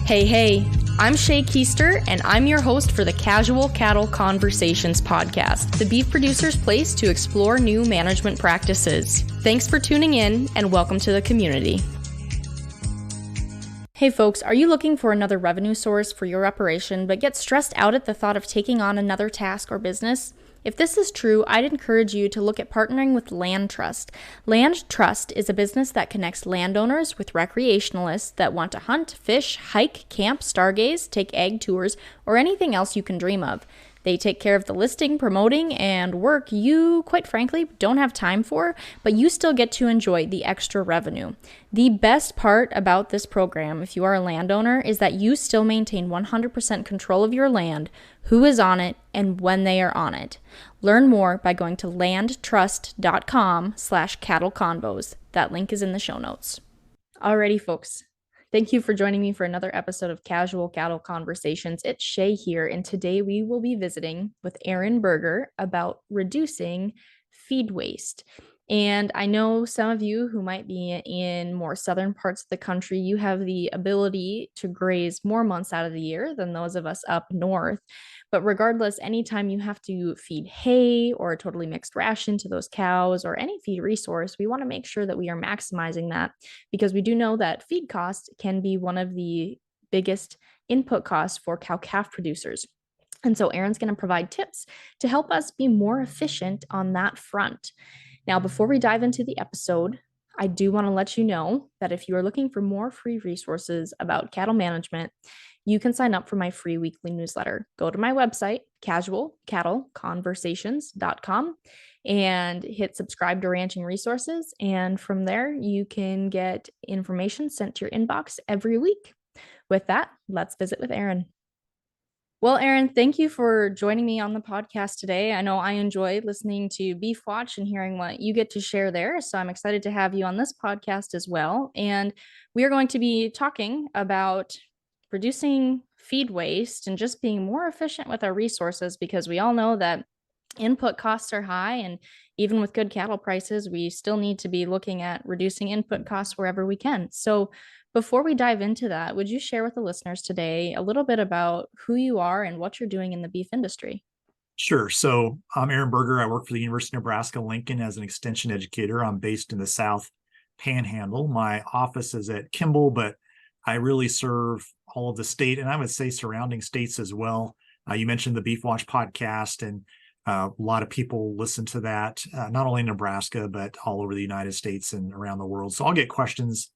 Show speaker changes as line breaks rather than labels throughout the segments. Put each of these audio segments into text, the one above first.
Hey, I'm Shay Keister, and I'm your host for the Casual Cattle Conversations podcast, the beef producer's place to explore new management practices. Thanks for tuning in, and welcome to the community. Hey folks, are you looking for another revenue source for your operation, but get stressed out at the thought of taking on another task or business? If this is true, I'd encourage you to look at partnering with Land Trust. Land Trust is a business that connects landowners with recreationalists that want to hunt, fish, hike, camp, stargaze, take ag tours, or anything else you can dream of. They take care of the listing, promoting, and work you, quite frankly, don't have time for, but you still get to enjoy the extra revenue. The best part about this program, if you are a landowner, is that you still maintain 100% control of your land, who is on it, and when they are on it. Learn more by going to landtrust.com/cattleconvos. That link is in the show notes. Alrighty, folks. Thank you for joining me for another episode of Casual Cattle Conversations. It's Shay here, and today we will be visiting with Berger about reducing feed waste. And I know some of you who might be in more southern parts of the country, you have the ability to graze more months out of the year than those of us up north. But regardless, anytime you have to feed hay or a totally mixed ration to those cows or any feed resource, we want to make sure that we are maximizing that, because we do know that feed cost can be one of the biggest input costs for cow-calf producers. And so Aaron's going to provide tips to help us be more efficient on that front. Now, before we dive into the episode, I do want to let you know that if you are looking for more free resources about cattle management, you can sign up for my free weekly newsletter. Go to my website, casualcattleconversations.com, and hit subscribe to Ranching Resources. And from there, you can get information sent to your inbox every week. With that, let's visit with Aaron. Well, Aaron, thank you for joining me on the podcast today. I know I enjoy listening to Beef Watch and hearing what you get to share there. So I'm excited to have you on this podcast as well. And we are going to be talking about reducing feed waste and just being more efficient with our resources, because we all know that input costs are high, and even with good cattle prices, we still need to be looking at reducing input costs wherever we can. So before we dive into that, would you share with the listeners today a little bit about who you are and what you're doing in the beef industry?
Sure. So I'm Aaron Berger. I work for the University of Nebraska-Lincoln as an extension educator. I'm based in the South Panhandle. My office is at Kimball, but I really serve all of the state, and I would say surrounding states as well. You mentioned the Beef Watch podcast, and a lot of people listen to that, not only in Nebraska, but all over the United States and around the world. So I'll get questions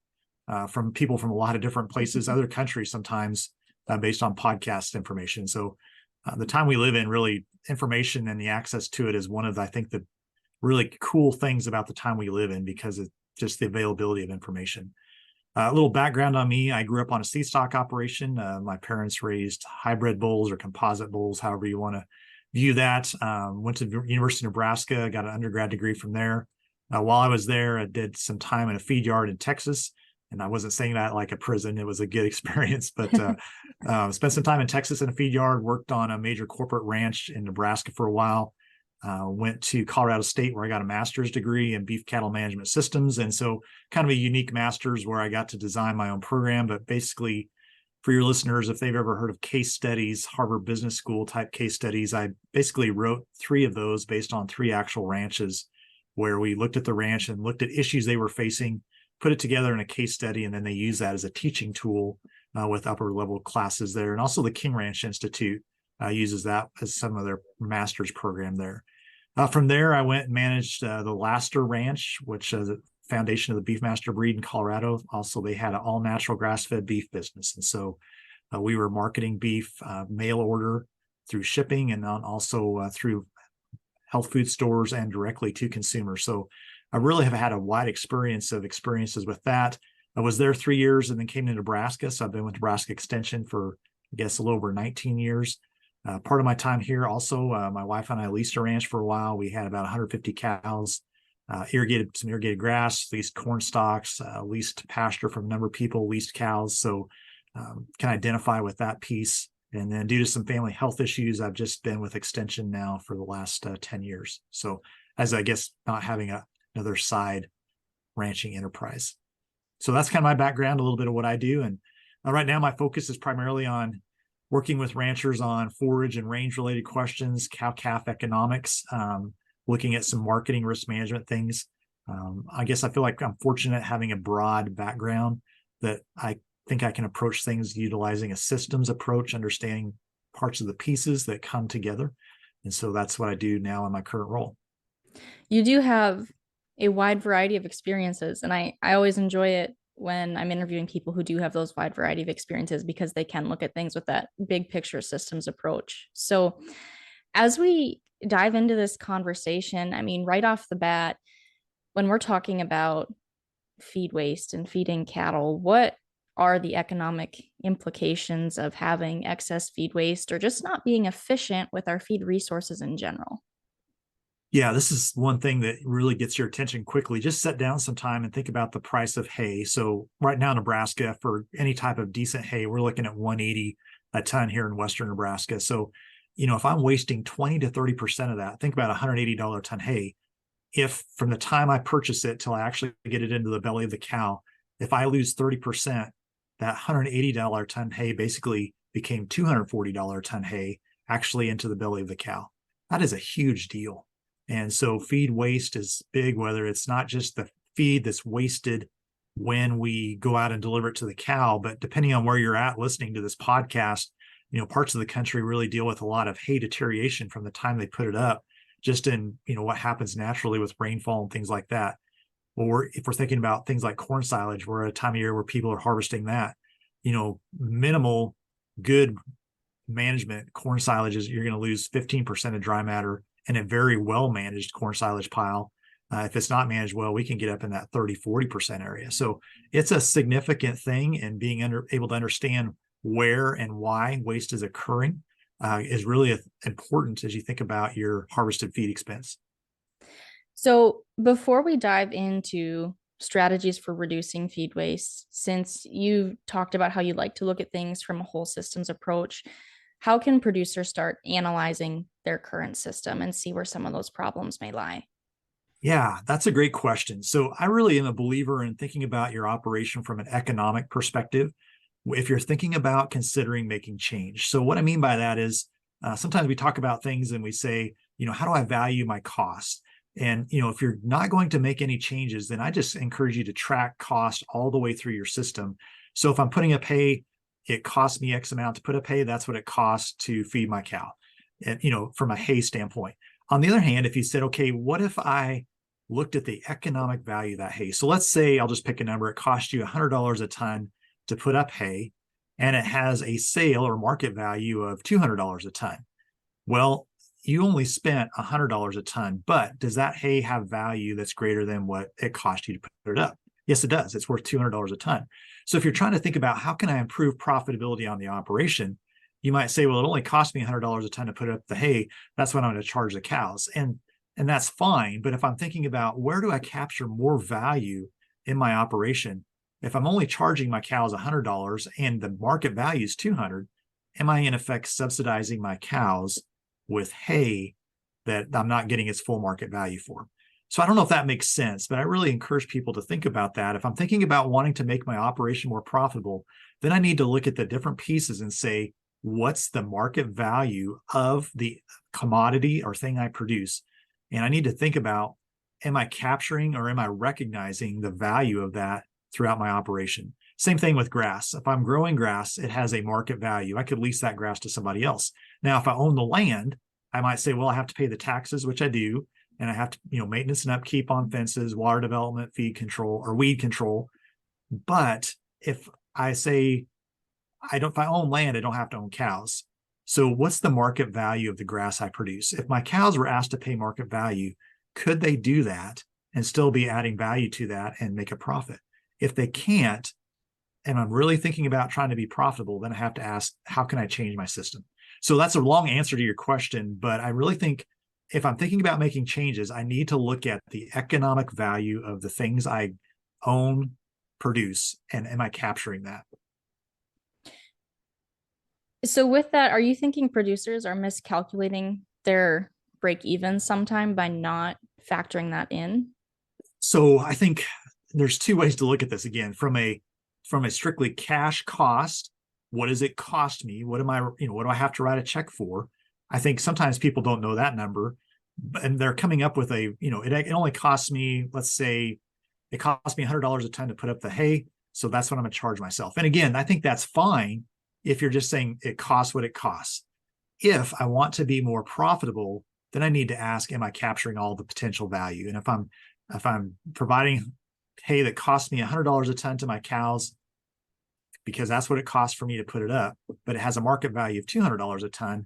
from people from a lot of different places, other countries sometimes, based on podcast information. So the time we live in, really, information and the access to it is one of, I think, the really cool things about the time we live in, because it's just the availability of information. A little background on me: I grew up on a seed stock operation. My parents raised hybrid bulls or composite bulls, however you want to view that. Went to the University of Nebraska, got an undergrad degree from there. While I was there, I did some time in a feed yard in Texas. And I wasn't saying that like a prison. It was a good experience, but spent some time in Texas in a feed yard, worked on a major corporate ranch in Nebraska for a while, went to Colorado State, where I got a master's degree in beef cattle management systems. And so kind of a unique master's where I got to design my own program. But basically, for your listeners, if they've ever heard of case studies, Harvard Business School type case studies, I basically wrote 3 of those based on 3 actual ranches, where we looked at the ranch and looked at issues they were facing, put it together in a case study, and then they use that as a teaching tool with upper level classes there. And also the King Ranch Institute uses that as some of their master's program there. From there, I went and managed the Laster Ranch, which is a foundation of the Beefmaster breed in Colorado. Also, they had an all natural grass fed beef business. And so we were marketing beef mail order through shipping, and also through health food stores and directly to consumers. So I really have had a wide experiences with that. I was there 3 years and then came to Nebraska. So I've been with Nebraska Extension for, I guess, a little over 19 years. Part of my time here also, my wife and I leased a ranch for a while. We had about 150 cows, irrigated grass, leased corn stalks, leased pasture from a number of people, leased cows. So can identify with that piece. And then due to some family health issues, I've just been with Extension now for the last 10 years. So as I guess not having another side ranching enterprise. So that's kind of my background, a little bit of what I do. And Right now, my focus is primarily on working with ranchers on forage and range related questions, cow calf economics, looking at some marketing risk management things. I guess I feel like I'm fortunate having a broad background that I think I can approach things utilizing a systems approach, understanding parts of the pieces that come together. And so that's what I do now in my current role.
You do have a wide variety of experiences, and I always enjoy it when I'm interviewing people who do have those wide variety of experiences because they can look at things with that big picture systems approach. So, as we dive into this conversation, I mean, right off the bat, when we're talking about feed waste and feeding cattle, what are the economic implications of having excess feed waste or just not being efficient with our feed resources in general?
Yeah, this is one thing that really gets your attention quickly. Just sit down some time and think about the price of hay. So right now, Nebraska, for any type of decent hay, we're looking at 180 a ton here in Western Nebraska. So, if I'm wasting 20 to 30% of that, think about $180 a ton hay. If from the time I purchase it till I actually get it into the belly of the cow, if I lose 30%, that $180 a ton hay basically became $240 a ton hay actually into the belly of the cow. That is a huge deal. And so feed waste is big, whether it's not just the feed that's wasted when we go out and deliver it to the cow, but depending on where you're at listening to this podcast, parts of the country really deal with a lot of hay deterioration from the time they put it up, just in, what happens naturally with rainfall and things like that. Well, if we're thinking about things like corn silage, we're at a time of year where people are harvesting that, minimal good management corn silage is you're going to lose 15% of dry matter in a very well managed corn silage pile. If it's not managed well, we can get up in that 30-40% area. So it's a significant thing, and being able to understand where and why waste is occurring is really important as you think about your harvested feed expense.
So, before we dive into strategies for reducing feed waste, since you talked about how you like to look at things from a whole systems approach, how can producers start analyzing their current system and see where some of those problems may lie?
Yeah, that's a great question. So I really am a believer in thinking about your operation from an economic perspective. If you're thinking about considering making change. So what I mean by that is sometimes we talk about things and we say, how do I value my costs? And, if you're not going to make any changes, then I just encourage you to track cost all the way through your system. So if I'm putting up hay, it costs me X amount to put up hay. That's what it costs to feed my cow, and, from a hay standpoint. On the other hand, if you said, okay, what if I looked at the economic value of that hay? So let's say I'll just pick a number. It costs you $100 a ton to put up hay, and it has a sale or market value of $200 a ton. Well, you only spent $100 a ton, but does that hay have value that's greater than what it cost you to put it up? Yes, it does. It's worth $200 a ton. So if you're trying to think about how can I improve profitability on the operation, you might say, well, it only cost me $100 a ton to put up the hay. That's what I'm going to charge the cows. And that's fine. But if I'm thinking about where do I capture more value in my operation, if I'm only charging my cows $100 and the market value is $200, am I in effect subsidizing my cows with hay that I'm not getting its full market value for? So I don't know if that makes sense, but I really encourage people to think about that. If I'm thinking about wanting to make my operation more profitable, then I need to look at the different pieces and say, what's the market value of the commodity or thing I produce? And I need to think about, am I capturing or am I recognizing the value of that throughout my operation? Same thing with grass. If I'm growing grass, it has a market value. I could lease that grass to somebody else. Now, if I own the land, I might say, well, I have to pay the taxes, which I do, and I have to, maintenance and upkeep on fences, water development, feed control, or weed control. But if I say if I own land, I don't have to own cows. So what's the market value of the grass I produce? If my cows were asked to pay market value, could they do that and still be adding value to that and make a profit? If they can't, and I'm really thinking about trying to be profitable, then I have to ask, how can I change my system? So that's a long answer to your question, but I really think if I'm thinking about making changes, I need to look at the economic value of the things I own, produce, and am I capturing that?
So, with that, are you thinking producers are miscalculating their break even sometime by not factoring that in?
So I think there's two ways to look at this again. From a from a strictly cash cost, what does it cost me? What am I, what do I have to write a check for? I think sometimes people don't know that number, and they're coming up with it only costs me, let's say it costs me $100 a ton to put up the hay. So that's what I'm going to charge myself. And again, I think that's fine if you're just saying it costs what it costs. If I want to be more profitable, then I need to ask, am I capturing all the potential value? And if I'm providing hay that costs me $100 a ton to my cows, because that's what it costs for me to put it up, but it has a market value of $200 a ton,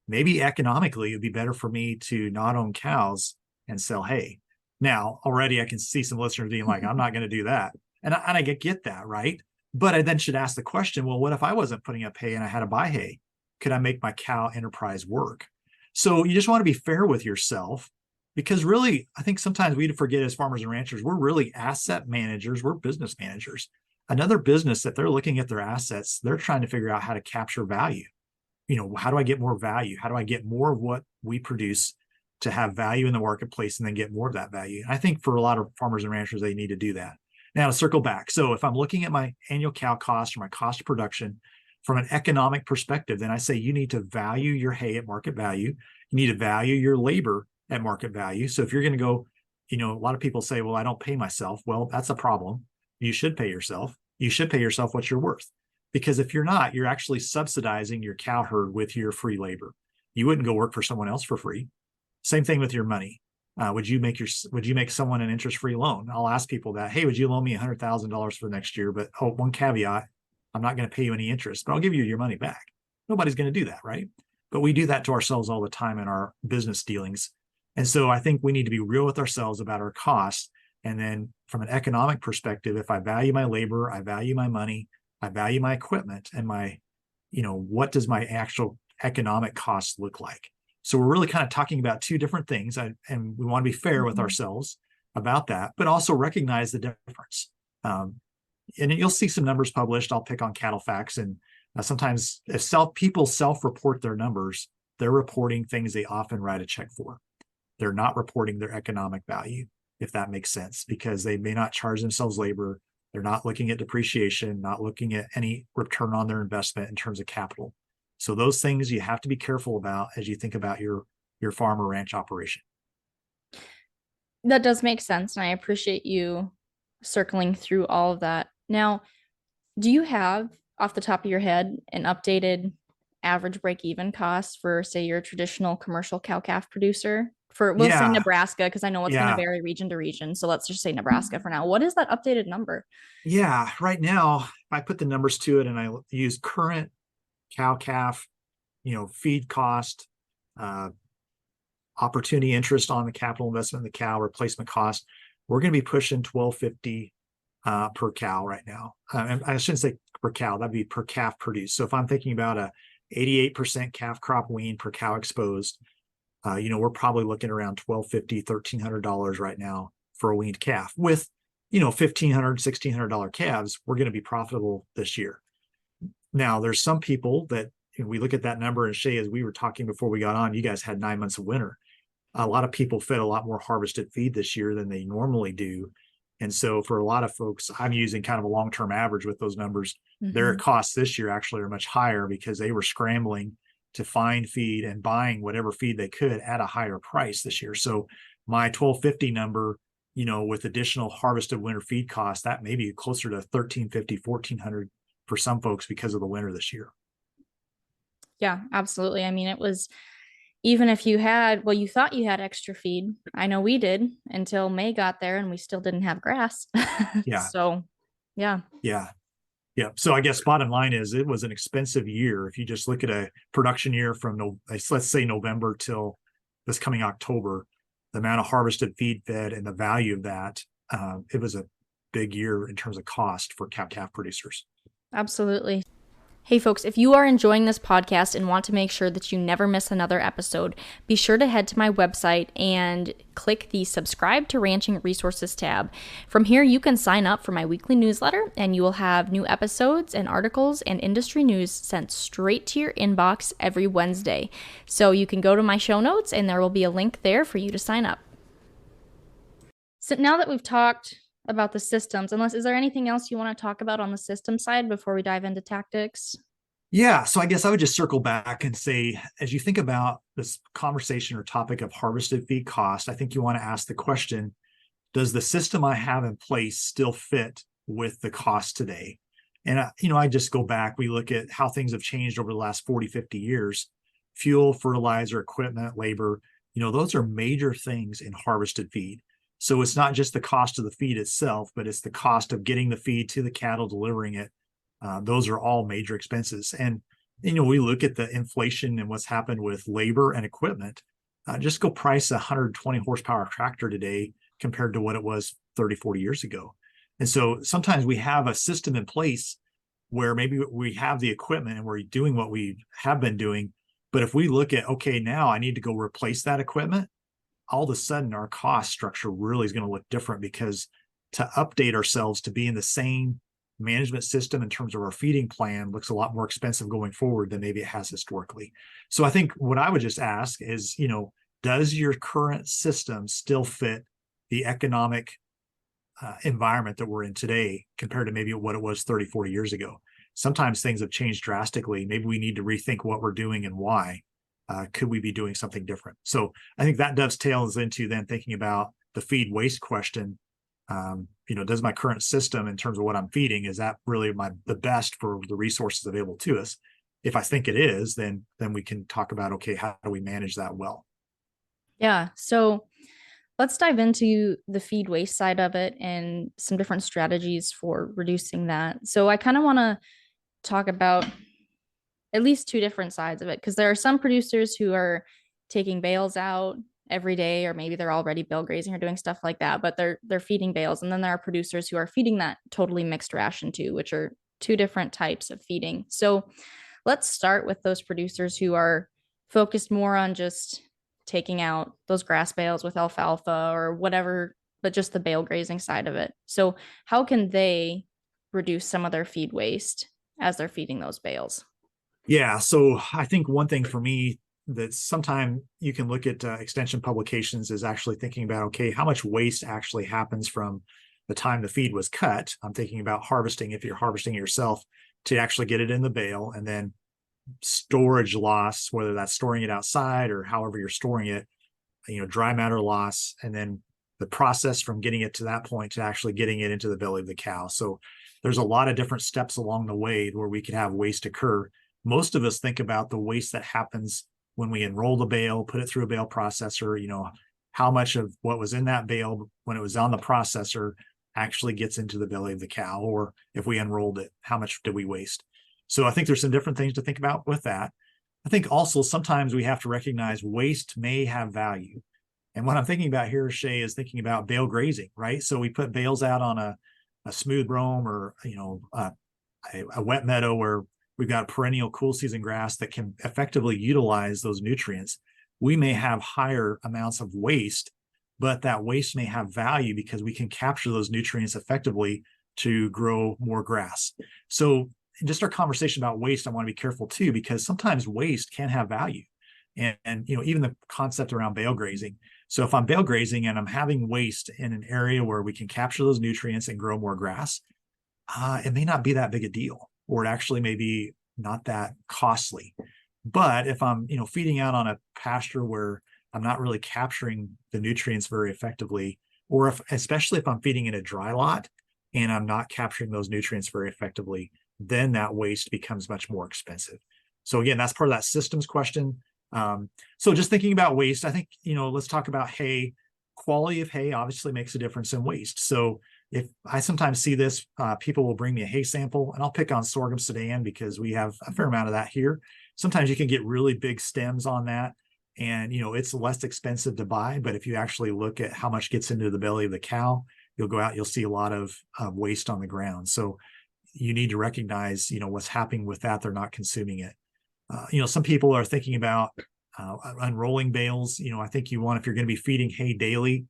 maybe economically it'd be better for me to not own cows and sell hay. Now, already I can see some listeners being like, I'm not going to do that. And I get that, right? But I then should ask the question, well, what if I wasn't putting up hay and I had to buy hay? Could I make my cow enterprise work? So you just want to be fair with yourself, because really, I think sometimes we forget as farmers and ranchers, we're really asset managers, we're business managers. Another business that they're looking at their assets, they're trying to figure out how to capture value. How do I get more value? How do I get more of what we produce to have value in the marketplace and then get more of that value? And I think for a lot of farmers and ranchers, they need to do that. Now to circle back. So if I'm looking at my annual cow cost or my cost of production from an economic perspective, then I say you need to value your hay at market value. You need to value your labor at market value. So if you're going to go, a lot of people say, well, I don't pay myself. Well, that's a problem. You should pay yourself. You should pay yourself what you're worth. Because if you're not, you're actually subsidizing your cow herd with your free labor. You wouldn't go work for someone else for free. Same thing with your money. Would you make someone an interest-free loan? I'll ask people that, hey, would you loan me $100,000 for next year? But one caveat, I'm not going to pay you any interest, but I'll give you your money back. Nobody's going to do that, right? But we do that to ourselves all the time in our business dealings. And so I think we need to be real with ourselves about our costs. And then from an economic perspective, if I value my labor, I value my money, I value my equipment, and what does my actual economic cost look like? So we're really kind of talking about two different things, and we want to be fair with ourselves about that, but also recognize the difference. And you'll see some numbers published. I'll pick on Cattle Facts, and sometimes if people self-report their numbers, they're reporting things they often write a check for. They're not reporting their economic value, if that makes sense, because they may not charge themselves labor. They're not looking at depreciation, not looking at any return on their investment in terms of capital. So those things you have to be careful about as you think about your farm or ranch operation.
That does make sense, and I appreciate you circling through all of that. Now, do you have, off the top of your head, an updated average break-even cost for, say, your traditional commercial cow-calf producer? We'll say Nebraska, because I know it's going to vary region to region. So let's just say Nebraska for now. What is that updated number?
Yeah, right now, if I put the numbers to it and I use current cow-calf, feed cost, opportunity interest on the capital investment in the cow, replacement cost, we're going to be pushing $12.50 per cow right now. And I shouldn't say per cow, that'd be per calf produced. So if I'm thinking about a 88% calf crop wean per cow exposed, we're probably looking around $1,250, $1,300 right now for a weaned calf. With, $1,500, $1,600 calves, we're going to be profitable this year. Now, there's some people that we look at that number, and Shay, as we were talking before we got on, you guys had 9 months of winter. A lot of people fed a lot more harvested feed this year than they normally do. And so for a lot of folks, I'm using kind of a long-term average with those numbers. Their costs this year actually are much higher because they were scrambling to find feed and buying whatever feed they could at a higher price this year. So my $12.50 number, with additional harvested winter feed costs, that may be closer to $1,350, $1,400 for some folks because of the winter this year.
Yeah, absolutely. I mean, it was, even if you thought you had extra feed. I know we did until May got there and we still didn't have grass.
Yeah.
So, yeah.
Yeah. Yeah. So I guess bottom line is it was an expensive year. If you just look at a production year from, let's say November till this coming October, the amount of harvested feed fed and the value of that, it was a big year in terms of cost for cow-calf producers.
Absolutely. Hey folks, if you are enjoying this podcast and want to make sure that you never miss another episode, be sure to head to my website and click the subscribe to Ranching Resources tab. From here, you can sign up for my weekly newsletter and you will have new episodes and articles and industry news sent straight to your inbox every Wednesday. So you can go to my show notes and there will be a link there for you to sign up. So now that we've talked about the systems. Unless, is there anything else you want to talk about on the system side before we dive into tactics?
Yeah, so I guess I would just circle back and say, as you think about this conversation or topic of harvested feed cost, I think you want to ask the question, does the system I have in place still fit with the cost today? And, I just go back, we look at how things have changed over the last 40, 50 years. Fuel, fertilizer, equipment, labor, those are major things in harvested feed. So it's not just the cost of the feed itself, but it's the cost of getting the feed to the cattle, delivering it. Those are all major expenses. And, we look at the inflation and what's happened with labor and equipment. Just go price a 120 horsepower tractor today compared to what it was 30, 40 years ago. And so sometimes we have a system in place where maybe we have the equipment and we're doing what we have been doing. But if we look at, okay, now I need to go replace that equipment, all of a sudden our cost structure really is going to look different, because to update ourselves to be in the same management system in terms of our feeding plan looks a lot more expensive going forward than maybe it has historically. So I think what I would just ask is, does your current system still fit the economic environment that we're in today compared to maybe what it was 30, 40 years ago? Sometimes things have changed drastically. Maybe we need to rethink what we're doing and why. Could we be doing something different? So I think that dovetails into then thinking about the feed waste question. Does my current system in terms of what I'm feeding, is that really the best for the resources available to us? If I think it is, then we can talk about, okay, how do we manage that well?
Yeah. So let's dive into the feed waste side of it and some different strategies for reducing that. So I kind of want to talk about at least two different sides of it, because there are some producers who are taking bales out every day, or maybe they're already bale grazing or doing stuff like that, but they're feeding bales. And then there are producers who are feeding that totally mixed ration too, which are two different types of feeding. So let's start with those producers who are focused more on just taking out those grass bales with alfalfa or whatever, but just the bale grazing side of it. So how can they reduce some of their feed waste as they're feeding those bales?
Yeah, so I think one thing for me that sometime you can look at extension publications is actually thinking about, okay, how much waste actually happens from the time the feed was cut. I'm thinking about harvesting, if you're harvesting it yourself, to actually get it in the bale, and then storage loss, whether that's storing it outside or however you're storing it, dry matter loss, and then the process from getting it to that point to actually getting it into the belly of the cow. So there's a lot of different steps along the way where we could have waste occur. Most of us think about the waste that happens when we enroll the bale, put it through a bale processor, how much of what was in that bale when it was on the processor actually gets into the belly of the cow, or if we unrolled it, how much did we waste? So I think there's some different things to think about with that. I think also sometimes we have to recognize waste may have value. And what I'm thinking about here, Shay, is thinking about bale grazing, right? So we put bales out on a smooth brome, or, a wet meadow where we've got perennial cool season grass that can effectively utilize those nutrients. We may have higher amounts of waste, but that waste may have value because we can capture those nutrients effectively to grow more grass. So just our conversation about waste, I want to be careful too, because sometimes waste can have value. And even the concept around bale grazing. So if I'm bale grazing and I'm having waste in an area where we can capture those nutrients and grow more grass, it may not be that big a deal, or it actually may be not that costly. But if I'm, feeding out on a pasture where I'm not really capturing the nutrients very effectively, or especially if I'm feeding in a dry lot and I'm not capturing those nutrients very effectively, then that waste becomes much more expensive. So again, that's part of that systems question. So just thinking about waste, I think, let's talk about hay. Quality of hay obviously makes a difference in waste. So if I sometimes see this, people will bring me a hay sample, and I'll pick on sorghum Sudan because we have a fair amount of that here. Sometimes you can get really big stems on that, and it's less expensive to buy. But if you actually look at how much gets into the belly of the cow, you'll go out, you'll see a lot of waste on the ground. So you need to recognize, what's happening with that. They're not consuming it. Some people are thinking about unrolling bales. I think if you're going to be feeding hay daily,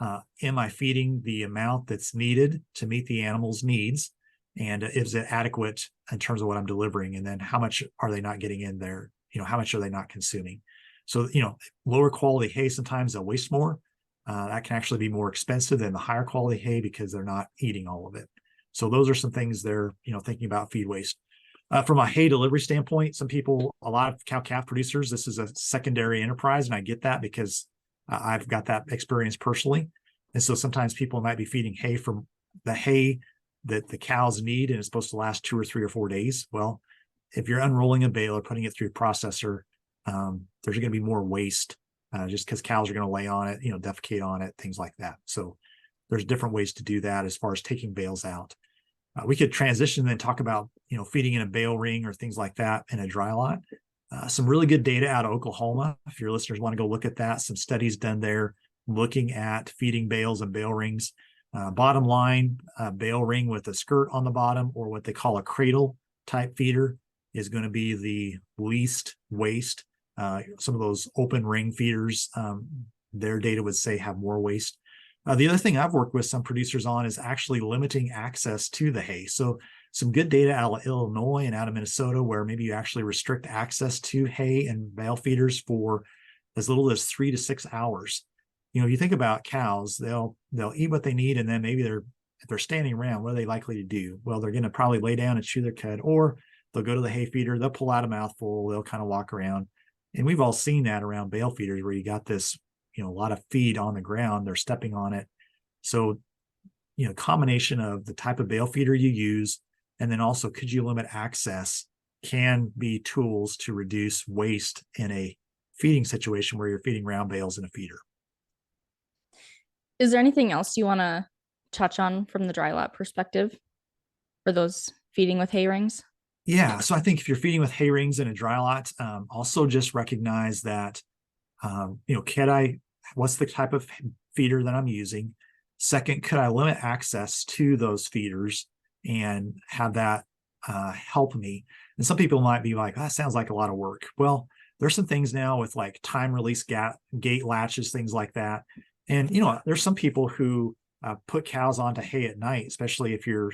am I feeding the amount that's needed to meet the animal's needs? And is it adequate in terms of what I'm delivering? And then how much are they not getting in there? How much are they not consuming? So, lower quality hay, sometimes they'll waste more. that can actually be more expensive than the higher quality hay because they're not eating all of it. So those are some things they're, thinking about feed waste. From a hay delivery standpoint, a lot of cow-calf producers, this is a secondary enterprise, and I get that because I've got that experience personally. And so sometimes people might be feeding hay from the hay that the cows need, and it's supposed to last 2 or 3 or 4 days. Well, if you're unrolling a bale or putting it through a processor, there's going to be more waste just because cows are going to lay on it, defecate on it, things like that. So there's different ways to do that as far as taking bales out. We could transition and then talk about, feeding in a bale ring or things like that in a dry lot. Some really good data out of Oklahoma. If your listeners want to go look at that, some studies done there looking at feeding bales and bale rings. Bottom line, a bale ring with a skirt on the bottom or what they call a cradle type feeder is going to be the least waste. Some of those open ring feeders, their data would say have more waste. The other thing I've worked with some producers on is actually limiting access to the hay. So some good data out of Illinois and out of Minnesota where maybe you actually restrict access to hay and bale feeders for as little as 3 to 6 hours. You think about cows, they'll eat what they need, and then maybe if they're standing around, what are they likely to do? Well, they're going to probably lay down and chew their cud, or they'll go to the hay feeder, they'll pull out a mouthful, they'll kind of walk around. And we've all seen that around bale feeders where you got this, a lot of feed on the ground, they're stepping on it. So, combination of the type of bale feeder you use, and then also could you limit access can be tools to reduce waste in a feeding situation where you're feeding round bales in a feeder.
Is there anything else you want to touch on from the dry lot perspective for those feeding with hay rings?
Yeah, so I think if you're feeding with hay rings in a dry lot, also just recognize that, what's the type of feeder that I'm using? Second, could I limit access to those feeders and have that help me? And some people might be like, that sounds like a lot of work. Well, there's some things now with like time release gate latches, things like that. And, there's some people who put cows onto hay at night, especially if you're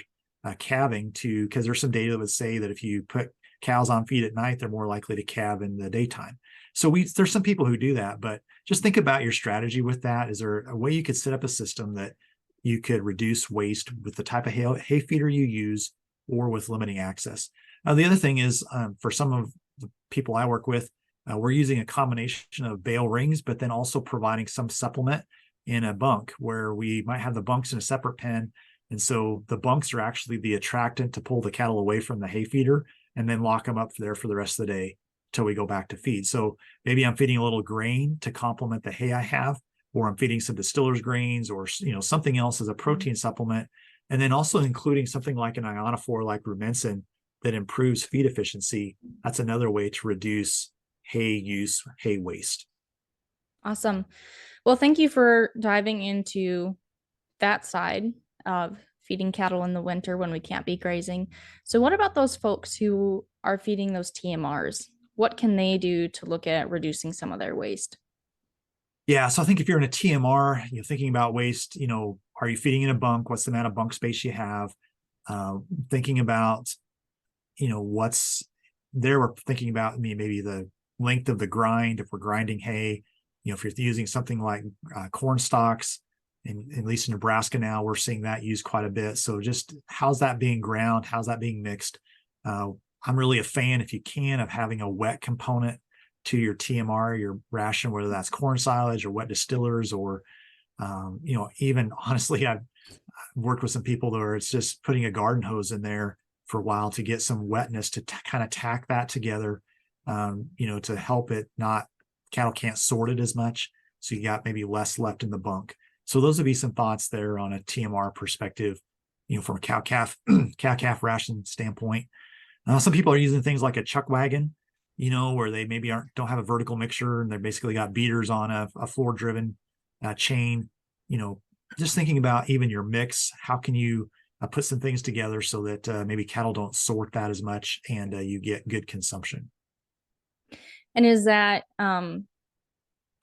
calving because there's some data that would say that if you put cows on feed at night, they're more likely to calve in the daytime. So there's some people who do that, but just think about your strategy with that. Is there a way you could set up a system that you could reduce waste with the type of hay feeder you use or with limiting access? The other thing is for some of the people I work with, we're using a combination of bale rings, but then also providing some supplement in a bunk where we might have the bunks in a separate pen. And so the bunks are actually the attractant to pull the cattle away from the hay feeder and then lock them up there for the rest of the day till we go back to feed. So maybe I'm feeding a little grain to complement the hay I have, or I'm feeding some distiller's grains or, something else as a protein supplement. And then also including something like an ionophore like rumensin that improves feed efficiency. That's another way to reduce hay use, hay waste.
Awesome. Well, thank you for diving into that side of feeding cattle in the winter when we can't be grazing. So what about those folks who are feeding those TMRs? What can they do to look at reducing some of their waste?
Yeah, so I think if you're in a TMR, you're thinking about waste, are you feeding in a bunk? What's the amount of bunk space you have? Thinking about, what's there. We're thinking about maybe the length of the grind. If we're grinding hay, if you're using something like corn stalks, and at least in Nebraska now, we're seeing that used quite a bit. So just how's that being ground? How's that being mixed? I'm really a fan, if you can, of having a wet component to your TMR, your ration, whether that's corn silage or wet distillers, or, even honestly, I've worked with some people where it's just putting a garden hose in there for a while to get some wetness to kind of tack that together, to help it cattle can't sort it as much. So you got maybe less left in the bunk. So those would be some thoughts there on a TMR perspective, from a cow-calf ration standpoint. Some people are using things like a chuck wagon, where they maybe don't have a vertical mixture and they're basically got beaters on a floor-driven chain. Just thinking about even your mix, how can you put some things together so that maybe cattle don't sort that as much and you get good consumption.
And is that, I'm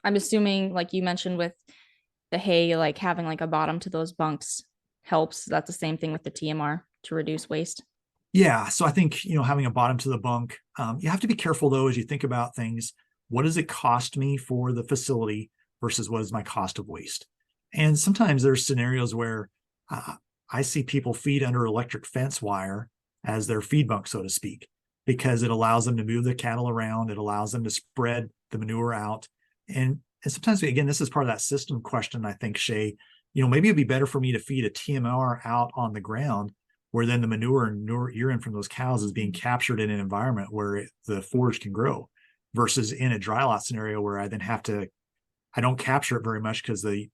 assuming, like you mentioned with the hay, like having like a bottom to those bunks helps. That's the same thing with the TMR to reduce waste.
Yeah. So I think, having a bottom to the bunk, you have to be careful though, as you think about things. What does it cost me for the facility versus what is my cost of waste? And sometimes there's scenarios where uh, I see people feed under electric fence wire as their feed bunk, so to speak, because it allows them to move the cattle around. It allows them to spread the manure out. And sometimes, again, this is part of that system question, I think, Shay. Maybe it'd be better for me to feed a TMR out on the ground where then the manure and urine from those cows is being captured in an environment where the forage can grow versus in a dry lot scenario where I then I don't capture it very much because the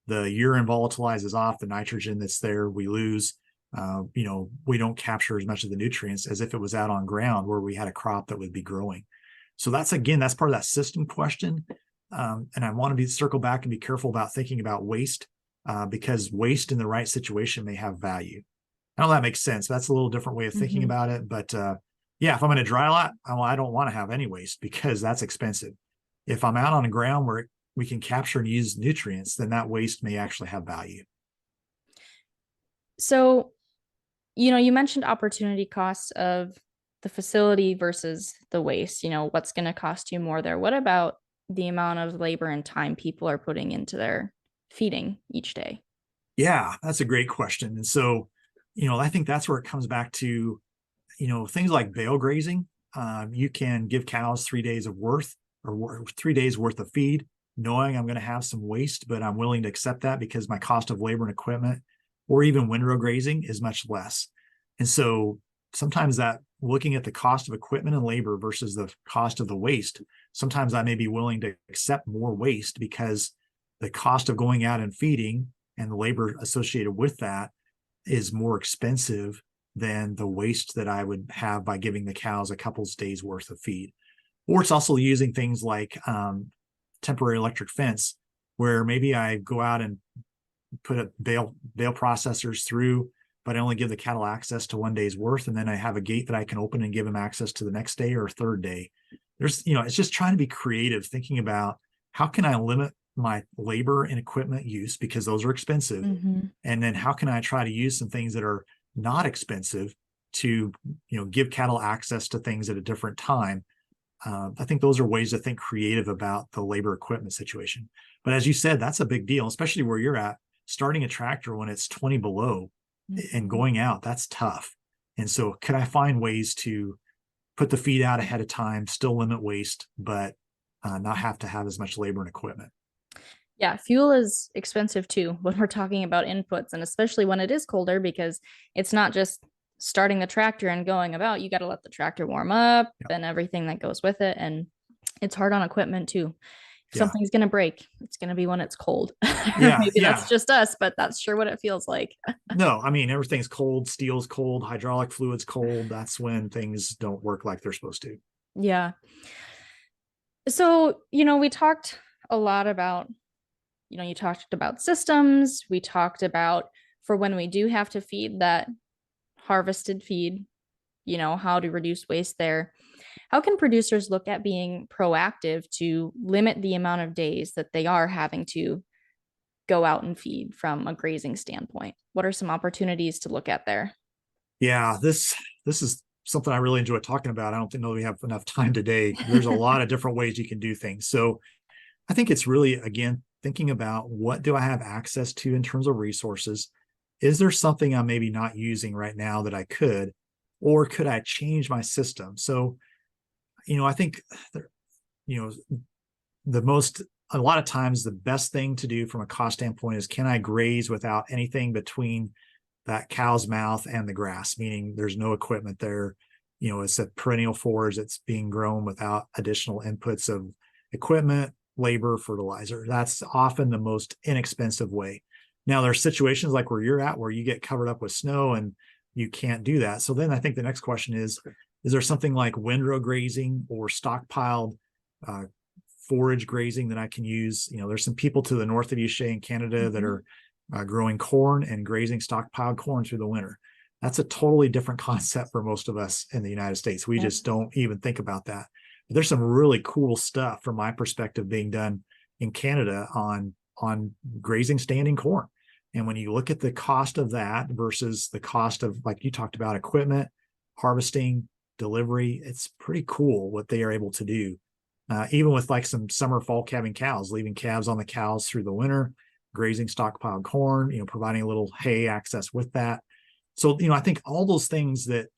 urine volatilizes off the nitrogen that's there. We lose, we don't capture as much of the nutrients as if it was out on ground where we had a crop that would be growing. So that's part of that system question. And I want to circle back and be careful about thinking about waste because waste in the right situation may have value. I know that makes sense. That's a little different way of thinking about it. But yeah, if I'm in a dry lot, I don't want to have any waste because that's expensive. If I'm out on the ground where we can capture and use nutrients, then that waste may actually have value.
So, you mentioned opportunity costs of the facility versus the waste. What's going to cost you more there? What about the amount of labor and time people are putting into their feeding each day?
Yeah, that's a great question. And so, I think that's where it comes back to, things like bale grazing. You can give cows 3 days of worth or 3 days worth of feed, knowing I'm going to have some waste, but I'm willing to accept that because my cost of labor and equipment, or even windrow grazing, is much less. And so sometimes that looking at the cost of equipment and labor versus the cost of the waste, sometimes I may be willing to accept more waste because the cost of going out and feeding and the labor associated with that is more expensive than the waste that I would have by giving the cows a couple of days worth of feed. Or it's also using things like temporary electric fence, where maybe I go out and put a bale processors through, but I only give the cattle access to 1 day's worth, and then I have a gate that I can open and give them access to the next day or third day. It's just trying to be creative, thinking about how can I limit my labor and equipment use because those are expensive, and then how can I try to use some things that are not expensive to give cattle access to things at a different time. I think those are ways to think creative about the labor equipment situation. But as you said, that's a big deal, especially where you're at. Starting a tractor when it's 20 below and going out, that's tough. And so could I find ways to put the feed out ahead of time, still limit waste, but not have to have as much labor and equipment?
Yeah, fuel is expensive too when we're talking about inputs, and especially when it is colder, because it's not just starting the tractor and going about. You got to let the tractor warm up and everything that goes with it. And it's hard on equipment too. If something's going to break, it's going to be when it's cold. Maybe that's just us, but that's sure what it feels like.
No, I mean, everything's cold. Steel's cold. Hydraulic fluid's cold. That's when things don't work like they're supposed to.
Yeah. So, we talked a lot about, you talked about systems. We talked about for when we do have to feed that harvested feed, how to reduce waste there. How can producers look at being proactive to limit the amount of days that they are having to go out and feed from a grazing standpoint? What are some opportunities to look at there?
Yeah, this is something I really enjoy talking about. I don't think we have enough time today. There's a lot of different ways you can do things. So I think it's really, again, thinking about what do I have access to in terms of resources? Is there something I'm maybe not using right now that I could, or could I change my system? So, I think, a lot of times the best thing to do from a cost standpoint is, can I graze without anything between that cow's mouth and the grass, meaning there's no equipment there. It's a perennial forage that's being grown without additional inputs of equipment, labor, fertilizer. That's often the most inexpensive way. Now, there's situations like where you're at where you get covered up with snow and you can't do that. So then I think the next question is there something like windrow grazing or stockpiled forage grazing that I can use? There's some people to the north of you, Shay, in Canada that are growing corn and grazing stockpiled corn through the winter. That's a totally different concept for most of us in the United States. We just don't even think about that. But there's some really cool stuff from my perspective being done in Canada on grazing standing corn. And when you look at the cost of that versus the cost of, like you talked about, equipment, harvesting, delivery, it's pretty cool what they are able to do. Even with like some summer fall calving cows, leaving calves on the cows through the winter, grazing stockpiled corn, providing a little hay access with that. So, I think all those things that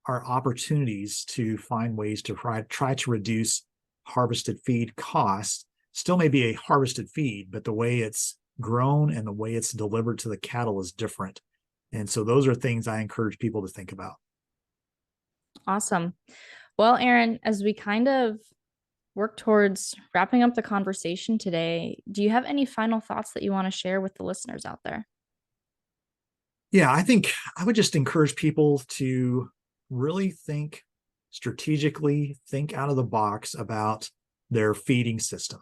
are opportunities to find ways to try to reduce harvested feed costs still may be a harvested feed, but the way it's grown and the way it's delivered to the cattle is different. And so those are things I encourage people to think about.
Awesome. Well, Aaron, as we kind of work towards wrapping up the conversation today, do you have any final thoughts that you want to share with the listeners out there?
Yeah, I think I would just encourage people to really think strategically, think out of the box about their feeding system.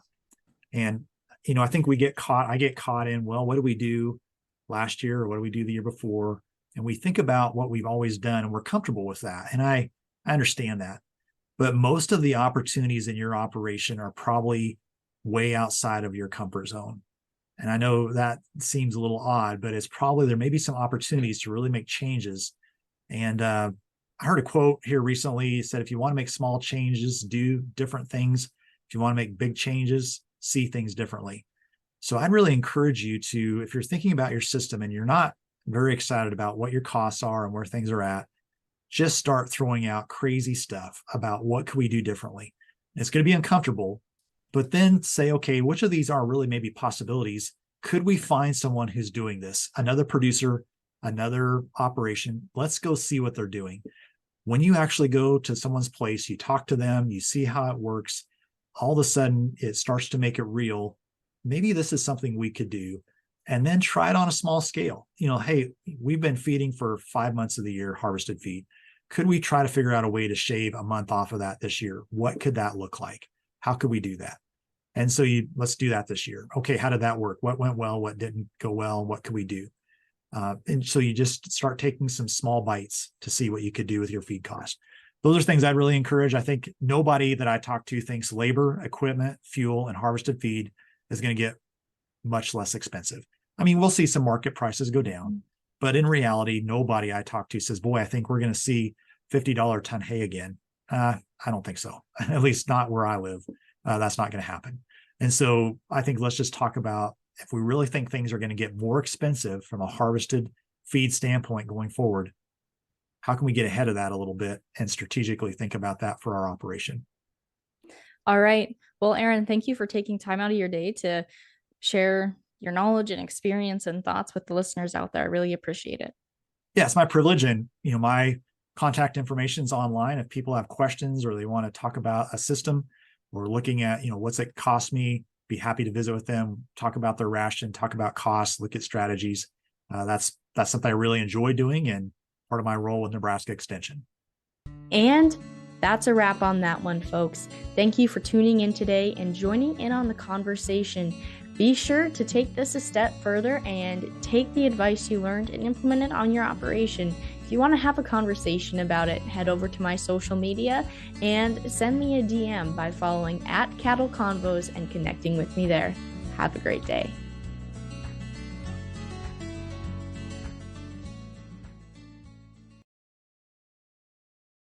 And, I think I get caught in, well, what do we do last year or what do we do the year before? And we think about what we've always done and we're comfortable with that. And I understand that. But most of the opportunities in your operation are probably way outside of your comfort zone. And I know that seems a little odd, but there may be some opportunities to really make changes. And I heard a quote here recently. It said, if you want to make small changes, do different things. If you want to make big changes, see things differently. So I'd really encourage you to, if you're thinking about your system and you're not very excited about what your costs are and where things are at, just start throwing out crazy stuff about what could we do differently. It's going to be uncomfortable, but then say, okay, which of these are really maybe possibilities? Could we find someone who's doing this? Another producer, another operation. Let's go see what they're doing. When you actually go to someone's place, you talk to them, you see how it works, all of a sudden it starts to make it real. Maybe this is something we could do. And then try it on a small scale. Hey, we've been feeding for 5 months of the year, harvested feed. Could we try to figure out a way to shave a month off of that this year? What could that look like? How could we do that? And so let's do that this year. Okay, how did that work? What went well? What didn't go well? What could we do? And so you just start taking some small bites to see what you could do with your feed cost. Those are things I'd really encourage. I think nobody that I talk to thinks labor, equipment, fuel, and harvested feed is going to get much less expensive. I mean, we'll see some market prices go down, but in reality, nobody I talk to says, boy, I think we're going to see $50 a ton hay again. I don't think so. At least not where I live. That's not going to happen. And so I think let's just talk about if we really think things are going to get more expensive from a harvested feed standpoint going forward, how can we get ahead of that a little bit and strategically think about that for our operation?
All right. Well, Aaron, thank you for taking time out of your day to share your knowledge and experience and thoughts with the listeners out there. I really appreciate it.
Yeah, it's my privilege. And, my contact information is online. If people have questions or they want to talk about a system or looking at, what's it cost me, be happy to visit with them, talk about their ration, talk about costs, look at strategies. That's something I really enjoy doing and part of my role with Nebraska Extension.
And that's a wrap on that one, folks. Thank you for tuning in today and joining in on the conversation. Be sure to take this a step further and take the advice you learned and implement it on your operation. If you want to have a conversation about it, head over to my social media and send me a DM by following @CattleConvos and connecting with me there. Have a great day.